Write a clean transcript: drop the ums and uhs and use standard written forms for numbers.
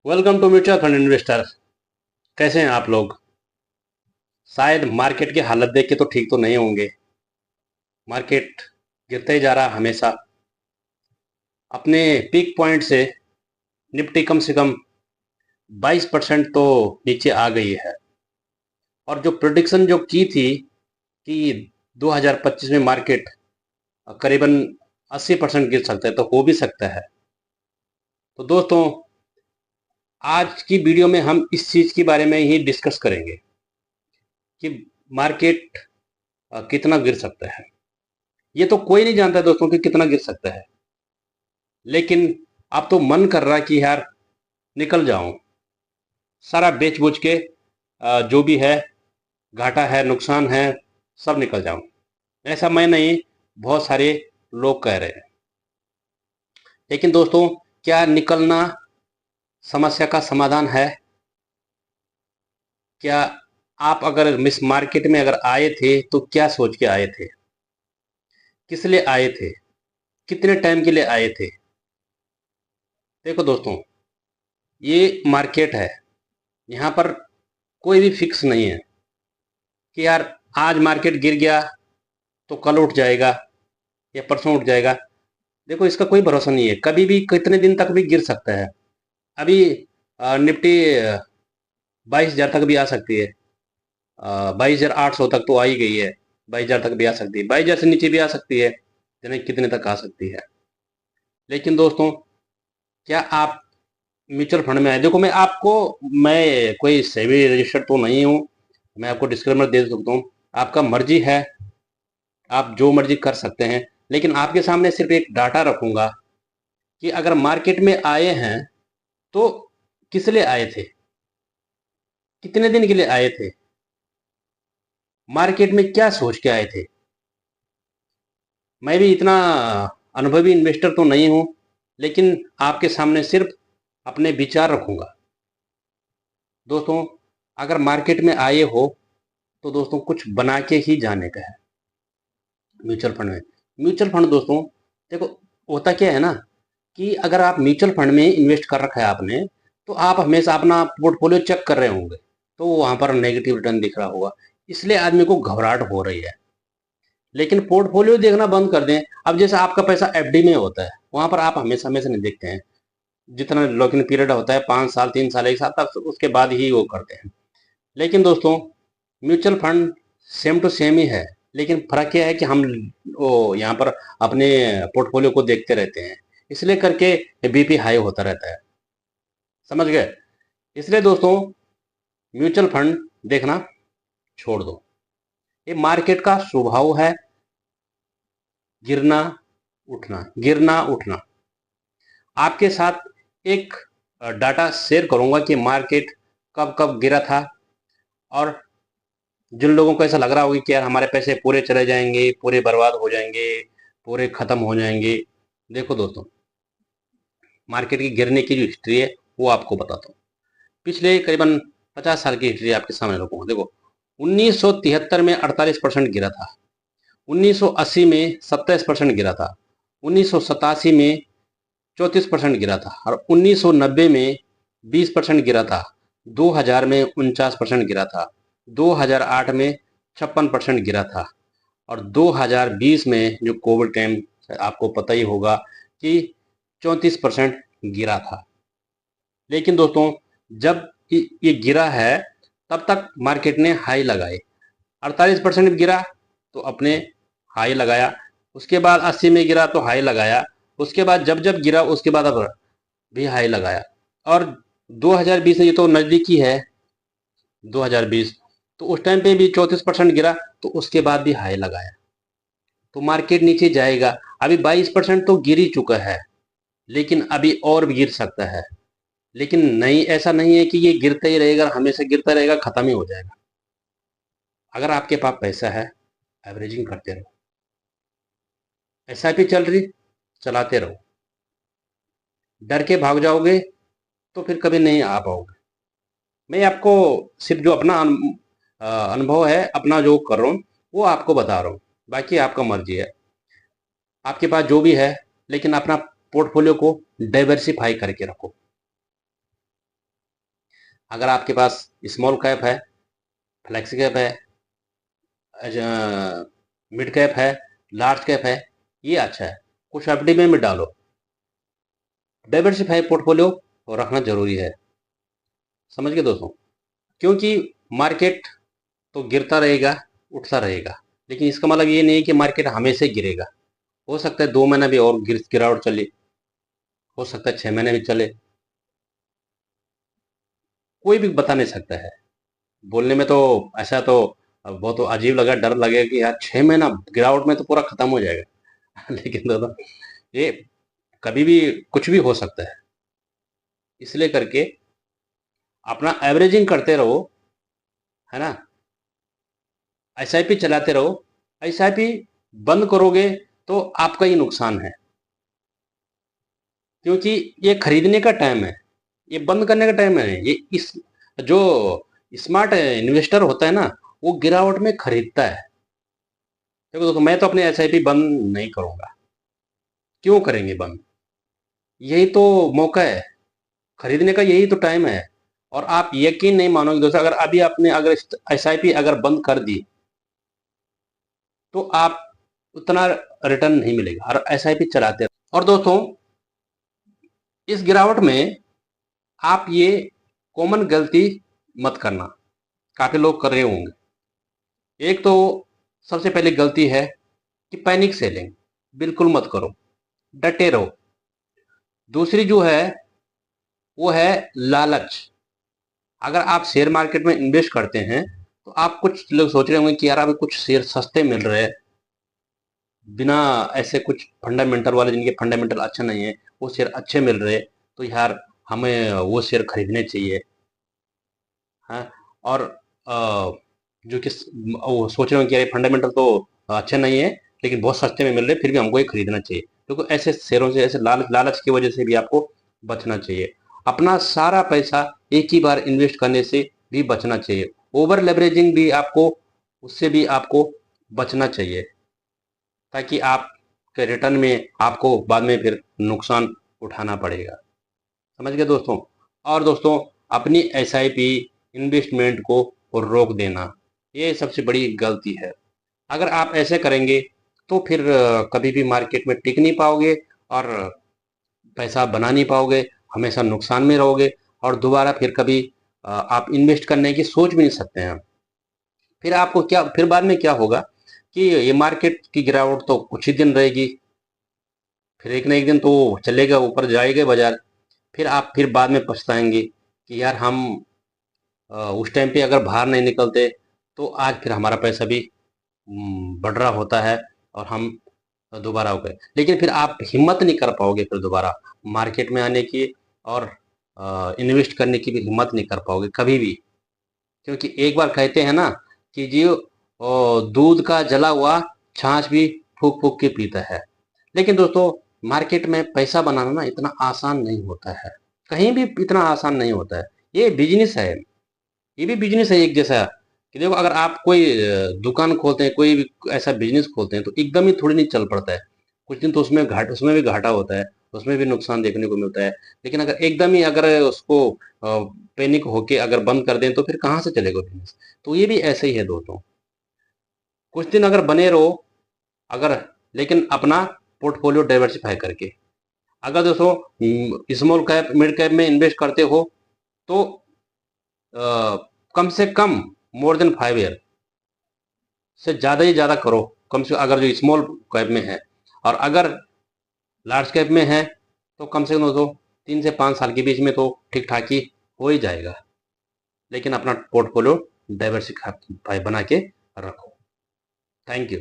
Welcome to mutual fund investor. कैसे हैं आप लोग? शायद मार्केट की हालत देख के तो ठीक तो नहीं होंगे। मार्केट गिरते ही जा रहा हमेशा। अपने पीक पॉइंट से निफ्टी कम से कम 22% तो नीचे आ गई है। और जो प्रिडिक्शन जो की थी कि 2025 में मार्केट करीबन 80% गिर सकता है, तो हो भी सकता है। तो दोस्तों, आज की वीडियो में हम इस चीज़ के बारे में ही डिस्कस करेंगे कि मार्केट कितना गिर सकता है। ये तो कोई नहीं जानता दोस्तों कि कितना गिर सकता है, लेकिन अब तो मन कर रहा है कि यार निकल जाऊं, सारा बेच बुच के जो भी है, घाटा है, नुकसान है, सब निकल जाऊं। ऐसा मैं नहीं, बहुत सारे लोग कह रहे हैं। लेकिन दोस्तों, क्या निकलना समस्या का समाधान है? क्या आप अगर मिस मार्केट में अगर आए थे तो क्या सोच के आए थे? किस लिए आए थे? कितने टाइम के लिए आए थे? देखो दोस्तों, ये मार्केट है, यहाँ पर कोई भी फिक्स नहीं है कि यार आज मार्केट गिर गया तो कल उठ जाएगा या परसों उठ जाएगा। देखो, इसका कोई भरोसा नहीं है, कभी भी कितने दिन तक भी गिर सकता है। अभी निफ्टी 22,000 तक भी आ सकती है। 22,800 तक तो आ ही गई है। 22,000 तक भी आ सकती है, 22,000 से नीचे भी आ सकती है, यानी कितने तक आ सकती है। लेकिन दोस्तों, क्या आप म्यूचुअल फंड में आए? देखो, मैं कोई सेबी रजिस्टर्ड तो नहीं हूँ। मैं आपको डिस्क्लेमर दे सकता हूँ, आपका मर्जी है, आप जो मर्जी कर सकते हैं। लेकिन आपके सामने सिर्फ एक डाटा रखूंगा कि अगर मार्केट में आए हैं तो किस लिए आए थे, कितने दिन के लिए आए थे, मार्केट में क्या सोच के आए थे। मैं भी इतना अनुभवी इन्वेस्टर तो नहीं हूं, लेकिन आपके सामने सिर्फ अपने विचार रखूंगा। दोस्तों, अगर मार्केट में आए हो तो दोस्तों कुछ बना के ही जाने का है म्यूचुअल फंड में। म्यूचुअल फंड दोस्तों, देखो, होता क्या है ना कि अगर आप म्यूचुअल फंड में इन्वेस्ट कर रखा है आपने, तो आप हमेशा अपना पोर्टफोलियो चेक कर रहे होंगे, तो वहां पर नेगेटिव रिटर्न दिख रहा होगा, इसलिए आदमी को घबराहट हो रही है। लेकिन पोर्टफोलियो देखना बंद कर दें। अब जैसे आपका पैसा एफडी में होता है, वहां पर आप हमेशा हमेशा नहीं देखते हैं। जितना लॉकिंग पीरियड होता है, 5 साल, 3 साल, 1 साल, तब उसके बाद ही वो करते हैं। लेकिन दोस्तों, mutual fund same to same ही है, लेकिन फर्क यह है कि हम वो यहाँ पर अपने पोर्टफोलियो को देखते रहते हैं, इसलिए करके बीपी हाई होता रहता है। समझ गए? इसलिए दोस्तों, म्यूचुअल फंड देखना छोड़ दो। ये मार्केट का स्वभाव है, गिरना उठना, गिरना उठना। आपके साथ एक डाटा शेयर करूंगा कि मार्केट कब कब गिरा था, और जिन लोगों को ऐसा लग रहा होगा कि यार हमारे पैसे पूरे चले जाएंगे, पूरे बर्बाद हो जाएंगे, पूरे खत्म हो जाएंगे। देखो दोस्तों, मार्केट की गिरने की जो हिस्ट्री है वो आपको बताता हूँ। पिछले करीबन 50 साल की हिस्ट्री आपके सामने रखूंगा। देखो, 1973 में 48% गिरा था, 1980 में 27% गिरा था, 1987 में 34% गिरा था, और 1990 में 20% गिरा था, 2000 में 49% गिरा था, 2008 में 56% गिरा था, और 2020 में जो कोविड टाइम, आपको पता ही होगा कि 34% गिरा था। लेकिन दोस्तों, जब ये गिरा है, तब तक मार्केट ने हाई लगाए। 48% गिरा तो अपने हाई लगाया, उसके बाद 80 में गिरा तो हाई लगाया, उसके बाद जब जब गिरा उसके बाद अब भी हाई लगाया। और 2020 ये तो नज़दीकी है, 2020, तो उस टाइम पे भी 34% गिरा, तो उसके बाद भी हाई लगाया। तो मार्केट नीचे जाएगा। अभी 22% तो गिर ही चुका है, लेकिन अभी और भी गिर सकता है। लेकिन नहीं, ऐसा नहीं है कि ये गिरता ही रहेगा, हमेशा गिरता रहेगा, खत्म ही हो जाएगा। अगर आपके पास पैसा है, एवरेजिंग करते रहो, एसआईपी चल रही, चलाते रहो। डर के भाग जाओगे तो फिर कभी नहीं आ पाओगे। मैं आपको सिर्फ जो अपना अनुभव है, अपना जो कर रहा हूँ, वो आपको बता रहा हूँ। बाकी आपका मर्जी है, आपके पास जो भी है, लेकिन अपना पोर्टफोलियो को डाइवर्सिफाई करके रखो। अगर आपके पास स्मॉल कैप है, फ्लेक्सी कैप है, मिड कैप है, लार्ज कैप है, ये अच्छा है, कुछ एफडी में भी डालो। डाइवर्सिफाई पोर्टफोलियो रखना जरूरी है, समझ गए दोस्तों। क्योंकि मार्केट तो गिरता रहेगा, उठता रहेगा, लेकिन इसका मतलब ये नहीं है कि मार्केट हमेशा गिरेगा। हो सकता है 2 महीना भी और गिरावट चले, हो सकता है 6 महीने भी चले, कोई भी बता नहीं सकता है। बोलने में तो ऐसा तो बहुत तो अजीब लगा, डर लगेगा कि यार 6 महीना गिरावट में तो पूरा खत्म हो जाएगा लेकिन दोस्तों ये कभी भी कुछ भी हो सकता है, इसलिए करके अपना एवरेजिंग करते रहो, है ना। एसआईपी चलाते रहो। एसआईपी बंद करोगे तो आपका ही नुकसान है, क्योंकि ये खरीदने का टाइम है, ये बंद करने का टाइम है। ये इस जो स्मार्ट इन्वेस्टर होता है ना, वो गिरावट में खरीदता है। देखो दोस्तों, मैं तो अपने एसआईपी बंद नहीं करूंगा। क्यों करेंगे बंद? यही तो मौका है, खरीदने का यही तो टाइम है। और आप यकीन नहीं मानोगे दोस्तों, अगर अभी आपने अगर एसआईपी अगर बंद कर दी तो आप उतना रिटर्न नहीं मिलेगा, और एसआईपी चलाते रहो। और दोस्तों, इस गिरावट में आप ये कॉमन गलती मत करना, काफी लोग कर रहे होंगे। एक तो सबसे पहली गलती है कि पैनिक सेलिंग, बिल्कुल मत करो, डटे रहो। दूसरी जो है वो है लालच। अगर आप शेयर मार्केट में इन्वेस्ट करते हैं तो आप, कुछ लोग सोच रहे होंगे कि यार अभी कुछ शेयर सस्ते मिल रहे हैं, बिना ऐसे कुछ फंडामेंटल वाले, जिनके फंडामेंटल अच्छा नहीं है, वो शेयर अच्छे मिल रहे, तो यार हमें वो शेयर खरीदने चाहिए। हाँ, और जो कि वो सोच रहे हो कि यार फंडामेंटल तो अच्छे नहीं है, लेकिन बहुत सस्ते में मिल रहे, फिर भी हमको ये खरीदना चाहिए। तो ऐसे शेयरों से, ऐसे लालच की वजह से भी आपको बचना चाहिए। अपना सारा पैसा एक ही बार इन्वेस्ट करने से भी बचना चाहिए। ओवर लेवरेजिंग भी आपको, उससे भी आपको बचना चाहिए, ताकि आपके रिटर्न में आपको बाद में फिर नुकसान उठाना पड़ेगा। समझ गए दोस्तों। और दोस्तों, अपनी एसआईपी इन्वेस्टमेंट को रोक देना, ये सबसे बड़ी गलती है। अगर आप ऐसे करेंगे तो फिर कभी भी मार्केट में टिक नहीं पाओगे, और पैसा बना नहीं पाओगे, हमेशा नुकसान में रहोगे, और दोबारा फिर कभी आप इन्वेस्ट करने की सोच भी नहीं सकते हैं। फिर आपको क्या, फिर बाद में क्या होगा कि ये मार्केट की गिरावट तो कुछ ही दिन रहेगी, फिर एक ना एक दिन तो चलेगा, ऊपर जाएगा बाजार। फिर आप फिर बाद में पछताएंगे कि यार हम उस टाइम पे अगर बाहर नहीं निकलते तो आज फिर हमारा पैसा भी बढ़ रहा होता है, और हम दोबारा हो गए। लेकिन फिर आप हिम्मत नहीं कर पाओगे फिर दोबारा मार्केट में आने की, और इन्वेस्ट करने की भी हिम्मत नहीं कर पाओगे कभी भी। क्योंकि एक बार कहते हैं ना कि जी दूध का जला हुआ छाछ भी फूक फूक के पीता है। लेकिन दोस्तों, मार्केट में पैसा बनाना ना इतना आसान नहीं होता है, कहीं भी इतना आसान नहीं होता है। ये बिजनेस है, ये भी बिजनेस है एक जैसा। कि देखो, अगर आप कोई दुकान खोलते हैं, कोई भी ऐसा बिजनेस खोलते हैं, तो एकदम ही थोड़ी नहीं चल पड़ता है। कुछ दिन तो उसमें भी घाटा होता है, उसमें भी नुकसान देखने को मिलता है। लेकिन अगर एकदम ही अगर उसको पैनिक होके अगर बंद कर दें तो फिर कहाँ से चलेगा बिजनेस। तो ये भी ऐसे ही है दोस्तों, कुछ दिन अगर बने रहो, अगर, लेकिन अपना पोर्टफोलियो डाइवर्सिफाई करके। अगर दोस्तों स्मॉल कैप मिड कैप में इन्वेस्ट करते हो तो कम से कम मोर देन 5 ईयर से ज़्यादा ही ज़्यादा करो, कम से, अगर जो स्मॉल कैप में है। और अगर लार्ज कैप में है तो कम से कम दोस्तों 3 से 5 साल के बीच में तो ठीक ठाक ही हो ही जाएगा। लेकिन अपना पोर्टफोलियो डाइवर्सिफाई बना के रखो। Thank you.